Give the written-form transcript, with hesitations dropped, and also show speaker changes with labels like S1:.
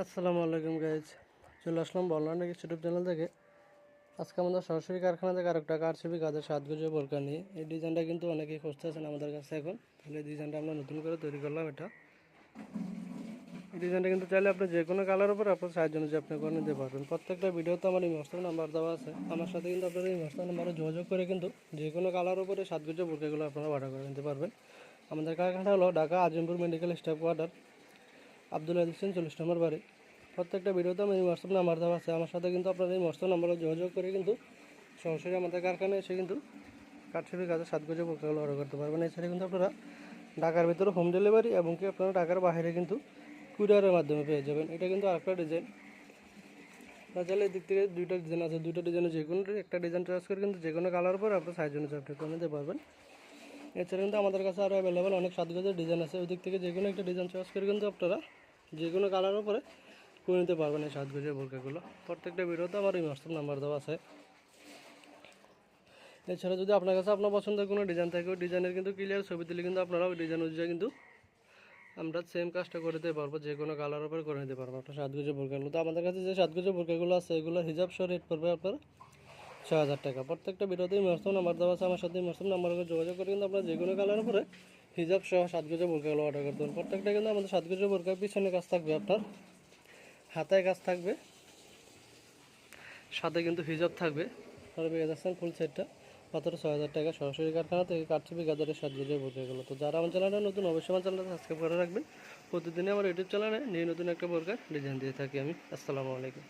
S1: আসসালামু আলাইকুম গাইজ, চলে আসলাম বলরান ইউটিউব চ্যানেল থেকে। আজকে আমাদের সরাসরি কারখানা থেকে আরেকটা কারচুপি কাজের সাজগোজের বোরকা নিয়ে। এই ডিজাইনটা কিন্তু অনেকেই খুঁজতেছেন আমাদের কাছে এখন, তাহলে এই ডিজাইনটা আমরা নতুন করে তৈরি করলাম। এই ডিজাইনটা কিন্তু চাইলে আপনি যে কোনো কালার উপর আপনার সাইজ অনুযায়ী আপনি করে নিতে পারবেন। প্রত্যেকটা ভিডিওতে আমার এই হোয়াটসঅ্যাপ নাম্বার দেওয়া আছে, আমার সাথে কিন্তু আপনারা এই হোয়াটসঅ্যাপ নাম্বারে যোগাযোগ করে কিন্তু যে কোনো কালার উপরে সাজগোজের বোরকাগুলো আপনারা অর্ডার করে নিতে পারবেন। আমাদের কারখানাটা হলো Dhaka Azimpur medical staff quarter, Abdul Aziz 40 নম্বর বাড়ি। প্রত্যেকটা ভিডিওতে আমি হোয়াটসঅ্যাপ নাম্বার দেওয়া আছে, আমার সাথে কিন্তু আপনারা এই হোয়াটসঅ্যাপ নাম্বারে যোগাযোগ করে কিন্তু সরাসরি আমাদের কারখানায় এসে কিন্তু কাঠছবি কাজের সাজগোজের বোরকাগুলো অর্ডার করতে পারবেন। এছাড়া কিন্তু আপনারা ঢাকার ভিতরে হোম ডেলিভারি এবং কি আপনারা ঢাকার বাইরে কিন্তু কুরিয়ারের মাধ্যমে পেয়ে যাবেন। এটা কিন্তু আরেকটা ডিজাইন। তাহলে এই দিক থেকে দুইটা ডিজাইন আছে, দুইটা ডিজাইনে যে কোনো একটা ডিজাইন চয়েস করে কিন্তু যে কোনো কালার উপর আপনার সাইজ অনুযায়ী আপনি করে নিতে পারবেন। এছাড়া কিন্তু আমাদের কাছে আরও অ্যাভেলেবেল অনেক সাজগোজের ডিজাইন আছে, ওই দিক থেকে যে কোনো একটা ডিজাইন চয়েস করে কিন্তু আপনারা যে কোনো কালারের উপরে করে নিতে পারবেন এই সাজগোজের বোরকাগুলো। প্রত্যেকটা ভিডিওতে আমার এই হোয়াটসঅ্যাপ নাম্বার দেওয়া আছে। এছাড়া যদি আপনার কাছে আপনার পছন্দের কোনো ডিজাইন থাকে, ওই ডিজাইনের কিন্তু ক্লিয়ার ছবি দিলে কিন্তু আপনারা ওই ডিজাইন অনুযায়ী কিন্তু আমরা সেম কাজটা করে দিতে পারবো, যে কোনো কালার উপরে করে নিতে পারবো আপনার সাজগোজের বোরকাগুলো। তো আমাদের কাছে যে সাজগোজের বোরকাগুলো আছে এগুলো হিজাব সহ রেট পড়বে আপনার 6000 টাকা। প্রত্যেকটা ভিডিওতেই হোয়াটসঅ্যাপ নাম্বার দেওয়া আছে, আমার সাথে হোয়াটসঅ্যাপ নাম্বার যোগাযোগ করে কিন্তু আপনারা যে কোনো কালার উপরে হিজাব সহ সাজগোজের বোরকাগুলো অর্ডার করতে পারেন। প্রত্যেকটা কিন্তু আমাদের সাজগোজের বোরকার পিছনে কাজ থাকবে, আপনার হাতায় কাজ থাকবে, সাথে কিন্তু হিজাব থাকবে। আপনারা পেয়ে যাচ্ছেন ফুল সেটটা মাত্র 6000 টাকা, সরাসরি কারখানা থেকে কাঠছবি গাজারের সাজগোজের বোরকাগুলো। তো যারা আমার চ্যানেলটা নতুন, অবশ্যই আমার চ্যানেলটা সাবস্ক্রাইব করে রাখবেন। প্রতিদিনই আমার ইউটিউব চ্যানেলে নিয়ে নতুন একটা বোরকার ডিজাইন দিয়ে থাকি আমি। আসসালামু আলাইকুম।